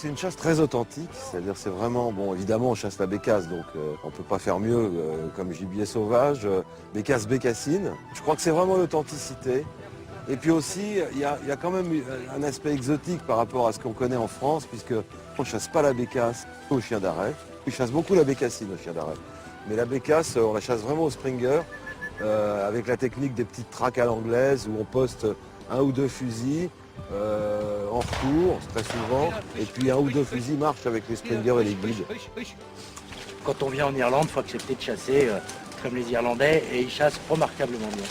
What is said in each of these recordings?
C'est une chasse très authentique, c'est-à-dire c'est vraiment, bon évidemment on chasse la bécasse, donc on ne peut pas faire mieux comme gibier sauvage, bécasse bécassine. Je crois que c'est vraiment l'authenticité. Et puis aussi, il y a quand même un aspect exotique par rapport à ce qu'on connaît en France, puisque on ne chasse pas la bécasse au chien d'arrêt. On chasse beaucoup la bécassine au chien d'arrêt. Mais la bécasse, on la chasse vraiment au Springer, avec la technique des petites traques à l'anglaise, où on poste un ou deux fusils en retour, très souvent, et puis un ou deux fusils marchent avec les Springer et les guides. Quand on vient en Irlande, il faut accepter de chasser comme les Irlandais, et ils chassent remarquablement bien.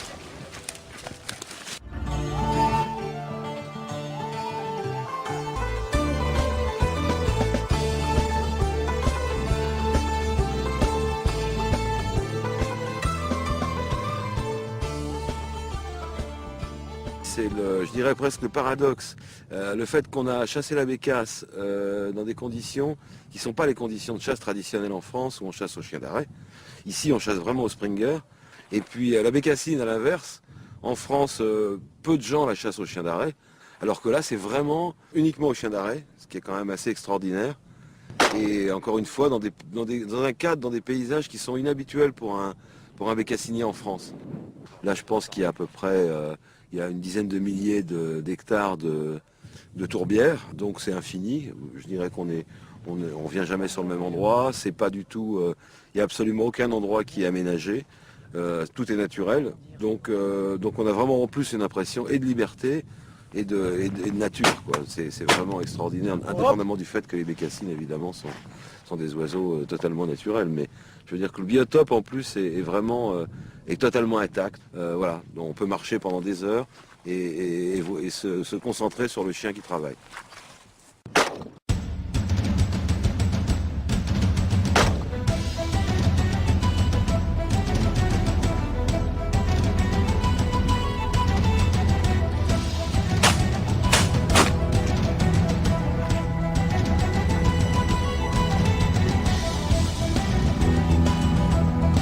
C'est je dirais presque le paradoxe. Le fait qu'on a chassé la bécasse dans des conditions qui ne sont pas les conditions de chasse traditionnelles en France où on chasse au chien d'arrêt. Ici, on chasse vraiment au Springer. Et puis la bécassine, à l'inverse, en France, peu de gens la chassent au chien d'arrêt. Alors que là, c'est vraiment uniquement au chien d'arrêt, ce qui est quand même assez extraordinaire. Et encore une fois, dans un cadre, dans des paysages qui sont inhabituels pour un bécassinier en France. Là, je pense qu'il y a à peu près il y a une dizaine de milliers d'hectares de tourbières, donc c'est infini. Je dirais on vient jamais sur le même endroit. C'est pas du tout, il n'y a absolument aucun endroit qui est aménagé. Tout est naturel. Donc on a vraiment en plus une impression et de liberté et de nature, quoi. C'est vraiment extraordinaire, indépendamment du fait que les bécassines, évidemment, sont des oiseaux totalement naturels. Mais je veux dire que le biotope, en plus, est vraiment est totalement intact. Voilà. Donc, on peut marcher pendant des heures et se concentrer sur le chien qui travaille.